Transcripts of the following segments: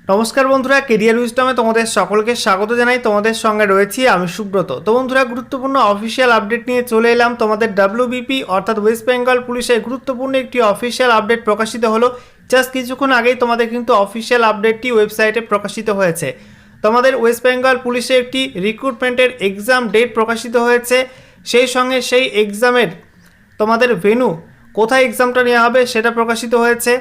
নমস্কার বন্ধুরা, কেরিয়ার উইজডমে তোমাদের সকলকে স্বাগত জানাই। তোমাদের সঙ্গে রয়েছি আমি সুব্রত। তো বন্ধুরা, গুরুত্বপূর্ণ অফিসিয়াল আপডেট নিয়ে চলে এলাম। তোমাদের ডাব্লিউবিপি অর্থাৎ ওয়েস্ট বেঙ্গল পুলিশের গুরুত্বপূর্ণ একটি অফিসিয়াল আপডেট প্রকাশিত হলো। জাস্ট কিছুক্ষণ আগেই তোমাদের কিন্তু অফিসিয়াল আপডেটটি ওয়েবসাইটে প্রকাশিত হয়েছে। তোমাদের ওয়েস্ট বেঙ্গল পুলিশে একটি রিক্রুটমেন্টের এক্সাম ডেট প্রকাশিত হয়েছে। সেই সঙ্গে সেই এক্সামের তোমাদের ভেন্যু, কোথায় এক্সামটা নেওয়া হবে সেটা প্রকাশিত হয়েছে।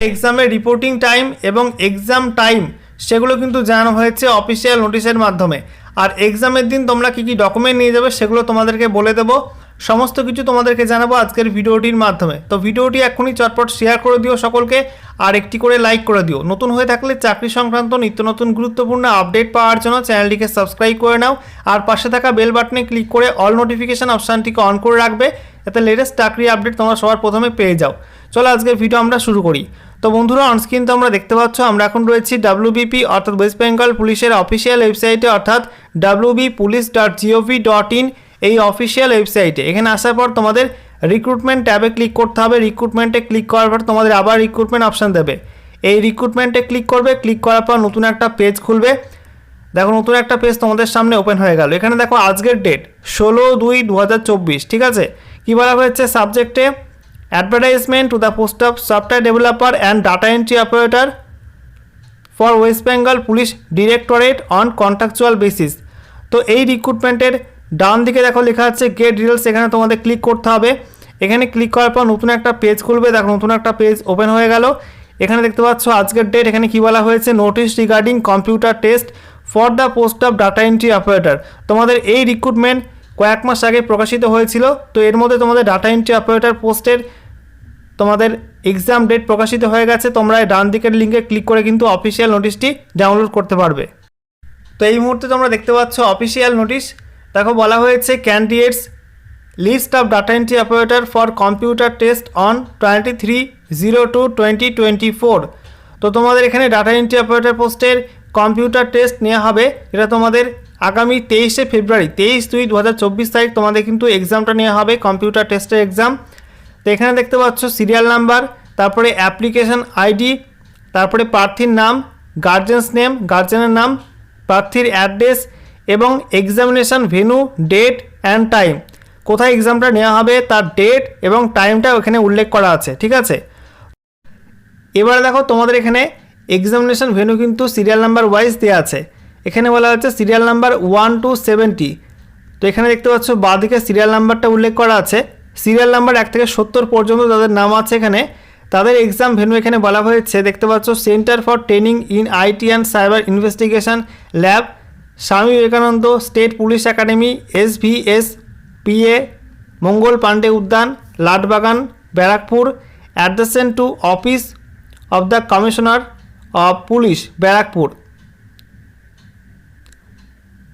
এক্সামের রিপোর্টিং টাইম এবং এক্সাম টাইম সেগুলো কিন্তু জানানো হয়েছে অফিসিয়াল নোটিশের মাধ্যমে। আর এক্সামের দিন তোমরা কী কী ডকুমেন্ট নিয়ে যাবে সেগুলো তোমাদেরকে বলে দেবো। সমস্ত কিছু তোমাদেরকে জানাবো আজকের ভিডিওটির মাধ্যমে। তো ভিডিওটি এখনই চটপট শেয়ার করে দিও সকলকে, আর একটি করে লাইক করে দিও। নতুন হয়ে থাকলে চাকরি সংক্রান্ত নিত্য নতুন গুরুত্বপূর্ণ আপডেট পাওয়ার জন্য চ্যানেলটিকে সাবস্ক্রাইব করে নাও, আর পাশে থাকা বেল বাটনে ক্লিক করে অল নোটিফিকেশান অপশানটিকে অন করে রাখবে, যাতে লেটেস্ট চাকরি আপডেট তোমরা সবার প্রথমে পেয়ে যাও। চলো আজকের ভিডিও আমরা শুরু করি। তো বন্ধুরা, অনস্ক্রিন তো আমরা দেখতে পাচ্ছ আমরা এখন রয়েছি ডাব্লিউবিপি অর্থাৎ ওয়েস্ট বেঙ্গল পুলিশের অফিসিয়াল ওয়েবসাইটে, অর্থাৎ wbpolice.gov.in এই অফিসিয়াল ওয়েবসাইটে। এখানে আসার পর তোমাদের রিক্রুটমেন্ট ট্যাবে ক্লিক করতে হবে। রিক্রুটমেন্টে ক্লিক করার পর তোমাদের আবার রিক্রুটমেন্ট অপশান দেবে। এই রিক্রুটমেন্টে ক্লিক করবে, ক্লিক করার পর নতুন একটা পেজ খুলবে। দেখো নতুন একটা পেজ তোমাদের সামনে ওপেন হয়ে গেল। এখানে দেখো আজকের ডেট 16/2/2024, ঠিক আছে। কী বলা হয়েছে সাবজেক্টে? Advertisement to the post of software developer and data entry operator for West Bengal police directorate on contractual basis. তো এই রিক্রুটমেন্টের ডান দিকে দেখো লেখা আছে গেট ডিটেলস, এখানে তোমাদের ক্লিক করতে হবে। এখানে ক্লিক করার পর নতুন একটা পেজ খুলবে। দেখো নতুন একটা পেজ ওপেন হয়ে গেল। এখানে দেখতে পাচ্ছ আজকের ডেট। এখানে কী বলা হয়েছে? Notice regarding computer test for the post of data entry operator. তোমাদের এই রিক্রুটমেন্ট কয়েক মাস আগে প্রকাশিত হয়েছিল। তো এর মধ্যে তোমাদের ডাটা এন্ট্রি অপারেটর পোস্টের তোমাদের এক্সাম ডেট প্রকাশিত হয়ে গেছে। তোমরা ডান দিকের লিঙ্কে ক্লিক করে কিন্তু অফিসিয়াল নোটিশটি ডাউনলোড করতে পারবে। তো এই মুহূর্তে তোমরা দেখতে পাচ্ছ অফিসিয়াল নোটিশ। দেখো বলা হয়েছে candidates list of data entry operator for computer test on 23/02/2024। তো তোমাদের এখানে ডাটা এন্ট্রি অপারেটর পোস্টের কম্পিউটার টেস্ট নেওয়া হবে। এটা তোমাদের আগামী 23শে ফেব্রুয়ারি 23/2/2024 তারিখ তোমাদের কিন্তু এক্সামটা নেওয়া হবে, কম্পিউটার টেস্টের এক্সাম। তো এখানে দেখতে পাচ্ছ সিরিয়াল নাম্বার, তারপরে অ্যাপ্লিকেশন আইডি, তারপরে প্রার্থীর নাম, গার্জেন্স নেম, গার্জেনের নাম, প্রার্থীর অ্যাড্রেস এবং examination venue, date and time. কোথায় এক্সামটা নেওয়া হবে তার ডেট এবং টাইমটা ওখানে উল্লেখ করা আছে, ঠিক আছে। এবারে দেখো তোমাদের এখানে এক্সামিনেশন ভেন্যু কিন্তু সিরিয়াল নাম্বার ওয়াইজ দেওয়া আছে। এখানে বলা হচ্ছে সিরিয়াল নাম্বার 1 to 70। তো এখানে দেখতে পাচ্ছ বাঁদিকে সিরিয়াল নাম্বারটা উল্লেখ করা আছে। সিরিয়াল নাম্বার 1 থেকে 70 পর্যন্ত তাদের নাম আছে এখানে। তাদের এক্সাম ভেন্যু এখানে বলা হয়েছে, দেখতে পাচ্ছ centre for training in IT and cyber investigation lab, Swami Vivekananda state police academy, SVSPA, Mangal Pandey Udyan, Latbagan, Barrackpore. Addressed to office of the commissioner of police,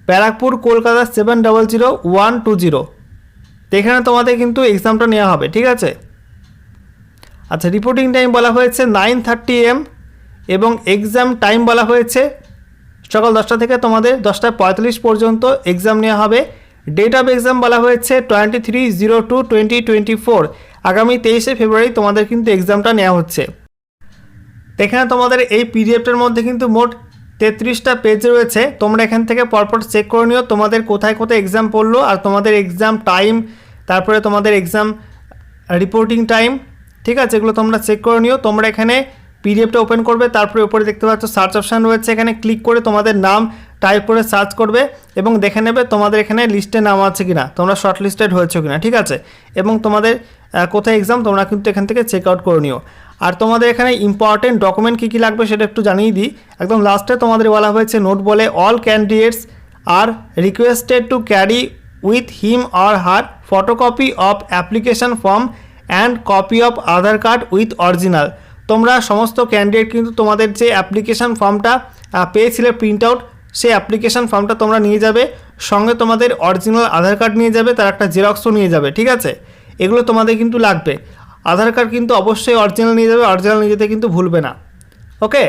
Barrackpore, Kolkata 700120। তো এখানে তোমাদের কিন্তু এক্সামটা নেওয়া হবে, ঠিক আছে। আচ্ছা, রিপোর্টিং টাইম বলা হয়েছে 9:30 AM এবং এক্সাম টাইম বলা হয়েছে সকাল 10টা থেকে তোমাদের 10:45 পর্যন্ত এক্সাম নেওয়া হবে। ডেট অফ এক্সাম বলা হয়েছে 23/02/2024, আগামী 23শে ফেব্রুয়ারি তোমাদের কিন্তু এক্সামটা নেওয়া হচ্ছে। এখানে তোমাদের এই পিডিএফটার মধ্যে কিন্তু মোট 33টা পেজ রয়েছে। তোমরা এখান থেকে পরপর চেক করে নিও তোমাদের কোথায় কোথায় এক্সাম পড়লো, আর তোমাদের এক্সাম টাইম, তারপরে তোমাদের এক্সাম রিপোর্টিং টাইম, ঠিক আছে। এগুলো তোমরা চেক করে নিও। তোমরা এখানে পিডিএফটা ওপেন করবে, তারপরে উপরে দেখতে পাচ্ছ সার্চ অপশান রয়েছে, এখানে ক্লিক করে তোমাদের নাম টাইপ করে সার্চ করবে এবং দেখে নেবে তোমাদের এখানে লিস্টে নাম আছে কিনা, তোমরা শর্ট লিস্টেড হয়েছো কিনা, ঠিক আছে। এবং তোমাদের কোথায় এক্সাম তোমরা কিন্তু এখান থেকে চেক আউট করে নিও। আর তোমাদের এখানে ইম্পর্টেন্ট ডকুমেন্ট কী কী লাগবে সেটা একটু জানিয়ে দিই। একদম লাস্টে তোমাদের বলা হয়েছে নোট বলে, all candidates are requested to carry with him or her photocopy of application form and copy of Aadhaar card with original. তোমরা সমস্ত ক্যান্ডিডেট কিন্তু তোমাদের যে অ্যাপ্লিকেশান ফর্মটা পেয়েছিলে প্রিন্ট আউট, সেই অ্যাপ্লিকেশান ফর্মটা তোমরা নিয়ে যাবে, সঙ্গে তোমাদের অরিজিনাল আধার কার্ড নিয়ে যাবে, তার একটা জেরক্সও নিয়ে যাবে, ঠিক আছে। এগুলো তোমাদের কিন্তু লাগবে। আধার কার্ড কিন্তু অবশ্যই অরিজিনাল নিয়ে যাবে, অরিজিনাল নিয়ে যেতে কিন্তু ভুলবে না, ওকে।